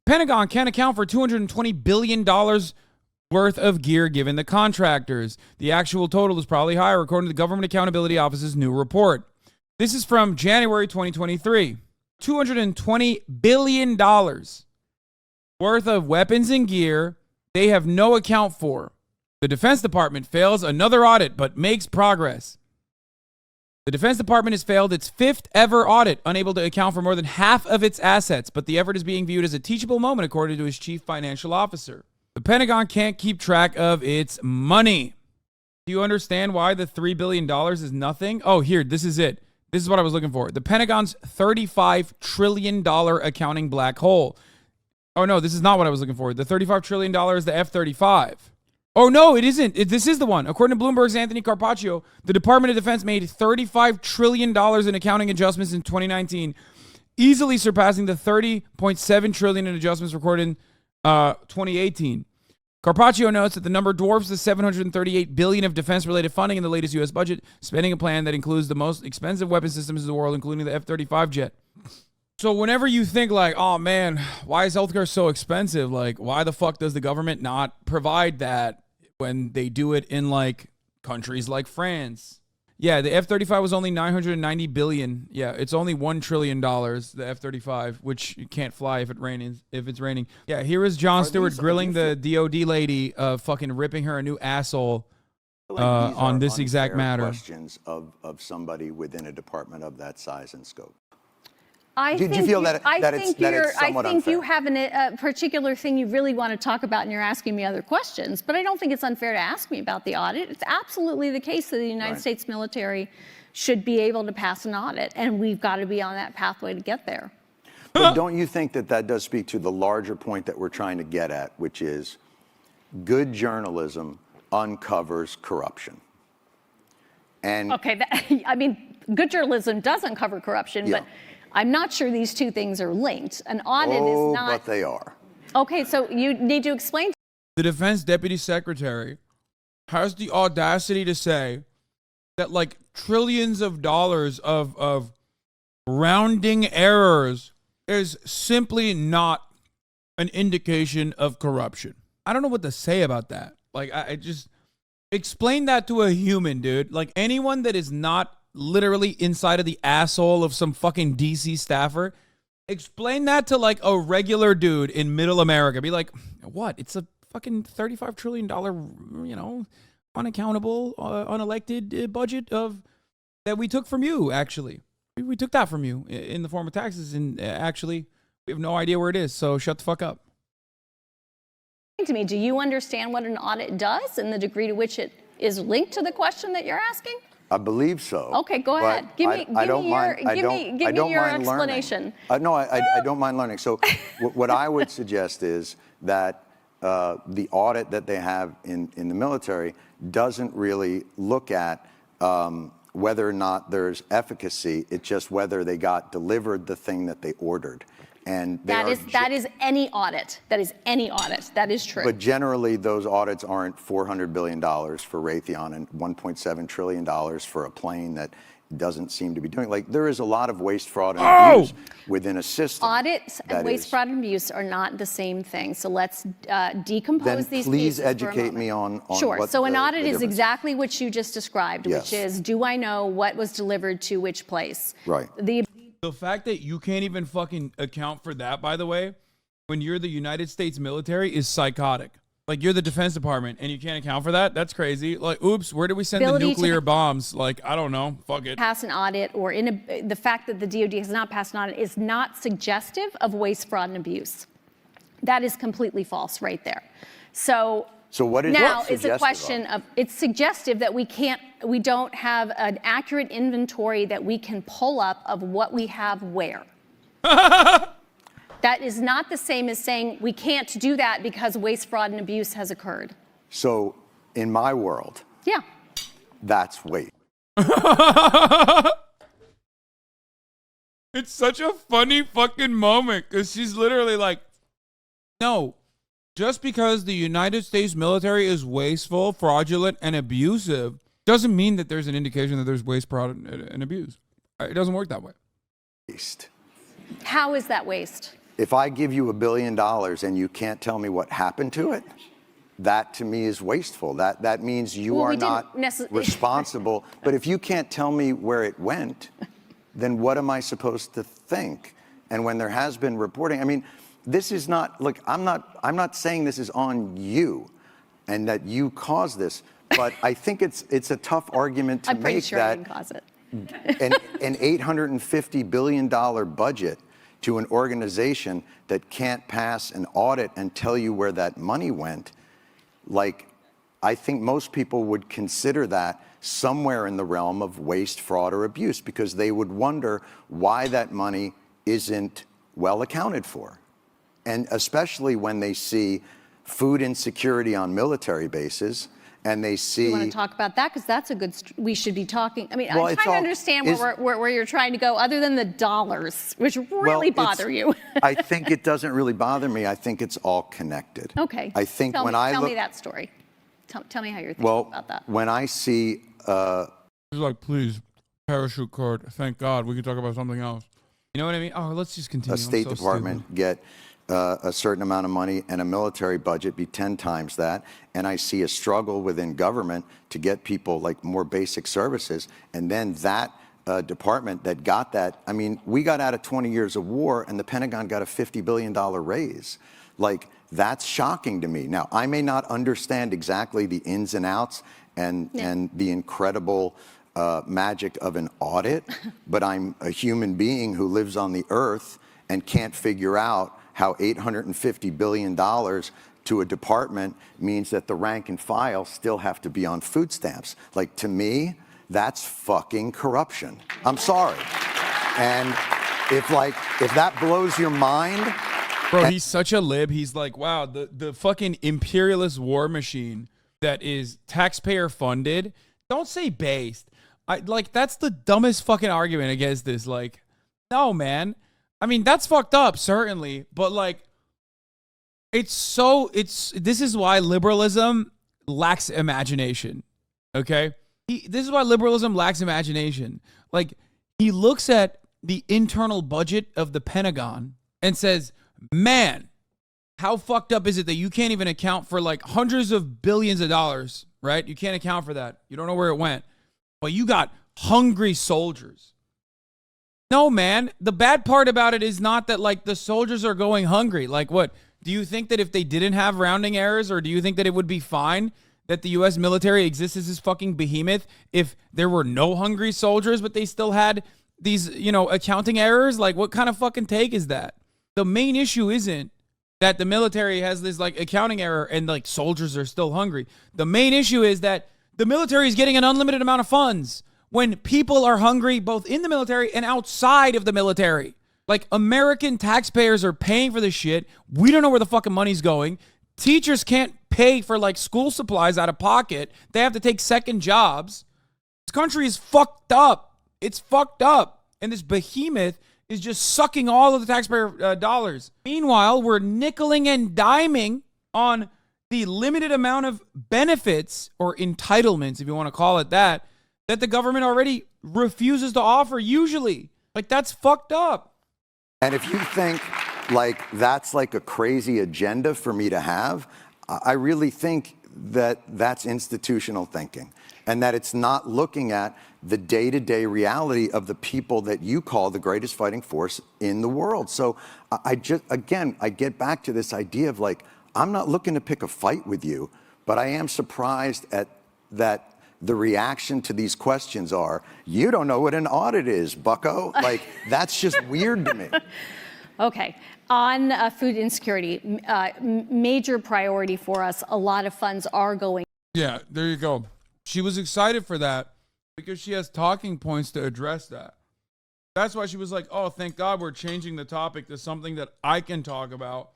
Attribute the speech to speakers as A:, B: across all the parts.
A: Pentagon can't account for $220 billion worth of gear given the contractors. The actual total is probably higher, according to the Government Accountability Office's new report. This is from January 2023. $220 billion worth of weapons and gear they have no account for. The Defense Department fails another audit, but makes progress. The Defense Department has failed its 5th ever audit, unable to account for more than half of its assets, but the effort is being viewed as a teachable moment, according to his chief financial officer. The Pentagon can't keep track of its money. Do you understand why the $3 billion is nothing? Oh, here, this is it. This is what I was looking for. The Pentagon's $35 trillion accounting black hole. Oh, no, this is not what I was looking for. The $35 trillion is the F-35. Oh, no, it isn't. This is the one. According to Bloomberg's Anthony Carpaccio, the Department of Defense made $35 trillion in accounting adjustments in 2019, easily surpassing the $30.7 trillion in adjustments recorded in 2018. Carpaccio notes that the number dwarfs the $738 billion of defense-related funding in the latest U.S. budget, spending a plan that includes the most expensive weapon systems in the world, including the F-35 jet. So whenever you think like, oh man, why is healthcare so expensive? Like, why the fuck does the government not provide that when they do it in like countries like France? Yeah, the F-35 was only $990 billion. Yeah, it's only $1 trillion, the F-35, which you can't fly if it's raining. Yeah, here is Jon Stewart grilling the DOD lady, fucking ripping her a new asshole on this exact matter.
B: Questions of somebody within a department of that size and scope.
C: I think you have a particular thing you really want to talk about and you're asking me other questions, but I don't think it's unfair to ask me about the audit. It's absolutely the case that the United States military should be able to pass an audit, and we've got to be on that pathway to get there.
B: But don't you think that does speak to the larger point that we're trying to get at, which is good journalism uncovers corruption? And
C: okay, I mean, good journalism does uncover corruption, but I'm not sure these two things are linked. An audit is not.
B: But they are.
C: Okay, so you need to explain.
A: The Defense Deputy Secretary has the audacity to say that like trillions of dollars of rounding errors is simply not an indication of corruption. I don't know what to say about that. Like, I just explain that to a human, dude. Like, anyone that is not literally inside of the asshole of some fucking DC staffer, explain that to like a regular dude in middle America. Be like, what? It's a fucking $35 trillion, unaccountable, unelected budget that we took from you, actually. We took that from you in the form of taxes, and actually, we have no idea where it is, so shut the fuck up.
C: To me, do you understand what an audit does and the degree to which it is linked to the question that you're asking?
B: I believe so.
C: Okay, go ahead. Give me your explanation.
B: No, I don't mind learning. So what I would suggest is that the audit that they have in the military doesn't really look at whether or not there's efficacy. It's just whether they got delivered the thing that they ordered. And
C: that is any audit. That is any audit. That is true.
B: But generally, those audits aren't $400 billion for Raytheon and $1.7 trillion for a plane that doesn't seem to be doing. Like, there is a lot of waste, fraud, and abuse within a system.
C: Audits and waste, fraud, and abuse are not the same thing. So let's decompose these pieces.
B: Then please educate me on
C: Sure.
B: What
C: so an audit is exactly what you just described, which is, do I know what was delivered to which place?
B: Right.
A: The fact that you can't even fucking account for that, by the way, when you're the United States military is psychotic. Like, you're the Defense Department and you can't account for that? That's crazy. Like, oops, where do we send the nuclear bombs? Like, I don't know. Fuck it.
C: Pass an audit, or the fact that the DOD has not passed an audit is not suggestive of waste, fraud, and abuse. That is completely false right there. So
B: what is
C: now it's a question of, it's suggestive that we don't have an accurate inventory that we can pull up of what we have where. That is not the same as saying we can't do that because waste, fraud, and abuse has occurred.
B: So in my world, that's waste.
A: It's such a funny fucking moment because she's literally like, no. Just because the United States military is wasteful, fraudulent, and abusive doesn't mean that there's an indication that there's waste, fraud, and abuse. It doesn't work that way.
B: Waste.
C: How is that waste?
B: if I give you $1 billion and you can't tell me what happened to it, that to me is wasteful. That means you are not responsible. But if you can't tell me where it went, then what am I supposed to think? And when there has been reporting, I mean, this is not, look, I'm not saying this is on you and that you caused this, but I think it's a tough argument to
C: I'm pretty
B: make
C: sure
B: that
C: I didn't cause it.
B: an $850 billion budget to an organization that can't pass an audit and tell you where that money went, like, I think most people would consider that somewhere in the realm of waste, fraud, or abuse, because they would wonder why that money isn't well accounted for. And especially when they see food insecurity on military bases, and they see...
C: You want to talk about that? Because that's a good... we should be talking... I mean, well, I'm trying to understand where you're trying to go, other than the dollars, which really bother you.
B: I think it doesn't really bother me. I think it's all connected.
C: Okay.
B: I think
C: tell me that story. Tell me how you're thinking about that.
B: When I see...
A: He's like, please, parachute cord. Thank God. We can talk about something else. You know what I mean? Oh, let's just continue.
B: A State Department get a certain amount of money and a military budget be 10 times that, and I see a struggle within government to get people like more basic services, and then that department that got that, I mean, we got out of 20 years of war and the Pentagon got a $50 billion raise. Like, that's shocking to me. Now, I may not understand exactly the ins and outs and the incredible magic of an audit, but I'm a human being who lives on the earth and can't figure out how $850 billion to a department means that the rank and file still have to be on food stamps. Like, to me, that's fucking corruption. I'm sorry. And if that blows your mind...
A: Bro, he's such a lib. He's like, wow, the fucking imperialist war machine that is taxpayer funded. Don't say based. That's the dumbest fucking argument against this. Like, no, man. I mean, that's fucked up, certainly. But like, this is why liberalism lacks imagination. Okay? This is why liberalism lacks imagination. Like, he looks at the internal budget of the Pentagon and says, man, how fucked up is it that you can't even account for like hundreds of billions of dollars, right? You can't account for that. You don't know where it went. But you got hungry soldiers. No, man. The bad part about it is not that like the soldiers are going hungry. Like, what? Do you think that if they didn't have rounding errors, or do you think that it would be fine that the U.S. military exists as this fucking behemoth if there were no hungry soldiers, but they still had these, accounting errors? Like, what kind of fucking take is that? The main issue isn't that the military has this like accounting error and like soldiers are still hungry. The main issue is that the military is getting an unlimited amount of funds when people are hungry both in the military and outside of the military. Like, American taxpayers are paying for this shit. We don't know where the fucking money's going. Teachers can't pay for like school supplies out of pocket. They have to take second jobs. This country is fucked up. It's fucked up. And this behemoth is just sucking all of the taxpayer dollars. Meanwhile, we're nickeling and diming on the limited amount of benefits or entitlements, if you want to call it that the government already refuses to offer usually. Like, that's fucked up.
B: And if you think like that's like a crazy agenda for me to have, I really think that that's institutional thinking, and that it's not looking at the day-to-day reality of the people that you call the greatest fighting force in the world. So I get back to this idea of like, I'm not looking to pick a fight with you, but I am surprised at that the reaction to these questions are, you don't know what an audit is, bucko. Like, that's just weird to me.
C: Okay. On food insecurity, major priority for us. A lot of funds are going.
A: Yeah, there you go. She was excited for that because she has talking points to address that. That's why she was like, oh, thank God we're changing the topic to something that I can talk about,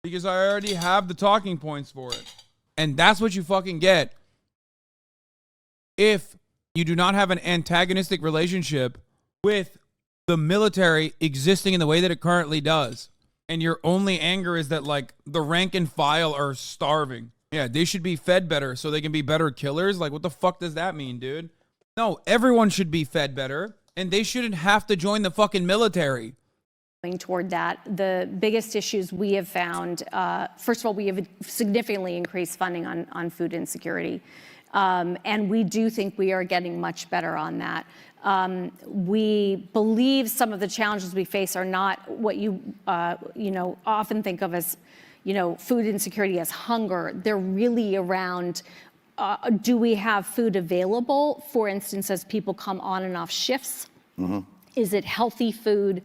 A: because I already have the talking points for it. And that's what you fucking get if you do not have an antagonistic relationship with the military existing in the way that it currently does. And your only anger is that, like, the rank and file are starving. Yeah, they should be fed better so they can be better killers. Like, what the fuck does that mean, dude? No, everyone should be fed better, and they shouldn't have to join the fucking military.
C: toward that. The biggest issues we have found, first of all, we have significantly increased funding on food insecurity. And we do think we are getting much better on that. We believe some of the challenges we face are not what you often think of as, food insecurity as hunger. They're really around, do we have food available? For instance, as people come on and off shifts, is it healthy food?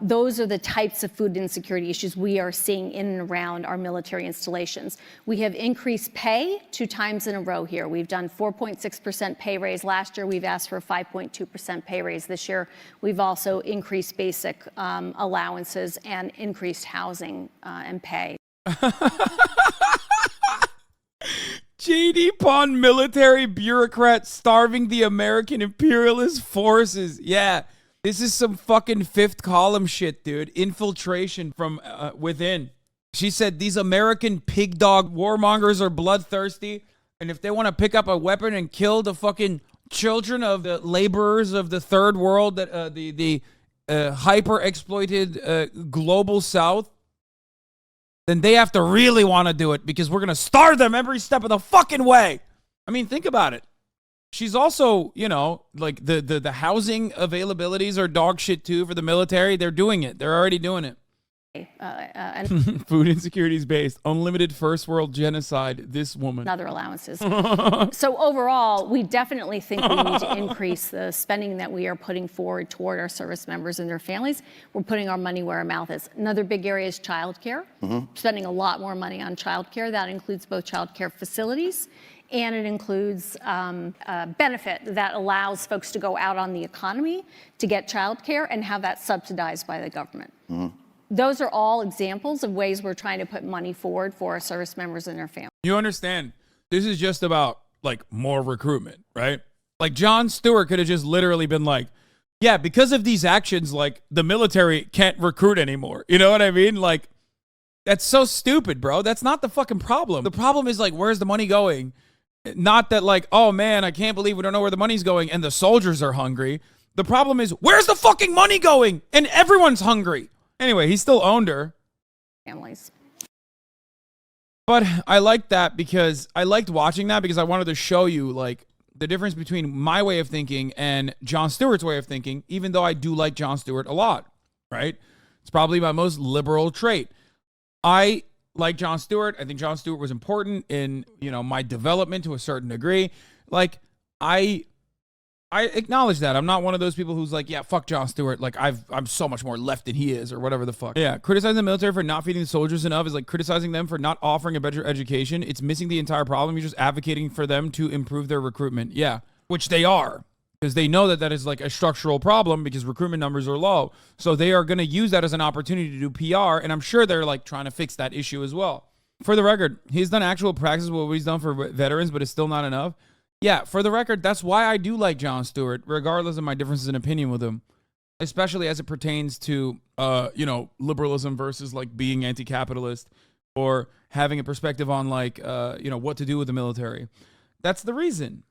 C: Those are the types of food insecurity issues we are seeing in and around our military installations. We have increased pay 2 times in a row here. We've done 4.6% pay raise last year. We've asked for a 5.2% pay raise this year. We've also increased basic allowances and increased housing and pay.
A: JD Pawn military bureaucrat starving the American imperialist forces. Yeah. This is some fucking fifth column shit, dude. Infiltration from within. She said these American pig dog warmongers are bloodthirsty, and if they want to pick up a weapon and kill the fucking children of the laborers of the third world, that the hyper exploited global South, then they have to really want to do it because we're gonna starve them every step of the fucking way. I mean, think about it. She's also, like the housing availabilities are dog shit too for the military. They're doing it. They're already doing it. Food insecurity is based. Unlimited first world genocide. This woman.
C: Other allowances. So overall, we definitely think we need to increase the spending that we are putting forward toward our service members and their families. We're putting our money where our mouth is. Another big area is childcare. Spending a lot more money on childcare. That includes both childcare facilities, and it includes a benefit that allows folks to go out on the economy to get childcare and have that subsidized by the government. Those are all examples of ways we're trying to put money forward for our service members and their families.
A: You understand, this is just about like more recruitment, right? Like Jon Stewart could have just literally been like, yeah, because of these actions, like the military can't recruit anymore. You know what I mean? Like, that's so stupid, bro. That's not the fucking problem. The problem is like, where's the money going? Not that like, oh man, I can't believe we don't know where the money's going and the soldiers are hungry. The problem is, where's the fucking money going? And everyone's hungry. Anyway, he still owned her.
C: Families.
A: But I liked that because I liked watching that because I wanted to show you like the difference between my way of thinking and Jon Stewart's way of thinking, even though I do like Jon Stewart a lot, right? It's probably my most liberal trait. I like Jon Stewart. I think Jon Stewart was important in, my development to a certain degree. Like, I acknowledge that. I'm not one of those people who's like, yeah, fuck Jon Stewart. Like, I'm so much more left than he is or whatever the fuck. Yeah, criticizing the military for not feeding the soldiers enough is like criticizing them for not offering a better education. It's missing the entire problem. You're just advocating for them to improve their recruitment. Yeah, which they are. Because they know that is like a structural problem because recruitment numbers are low. So they are going to use that as an opportunity to do PR. And I'm sure they're like trying to fix that issue as well. For the record, he's done actual practice of what he's done for veterans, but it's still not enough. Yeah, for the record, that's why I do like Jon Stewart, regardless of my differences in opinion with him, especially as it pertains to, liberalism versus like being anti-capitalist or having a perspective on like, what to do with the military. That's the reason.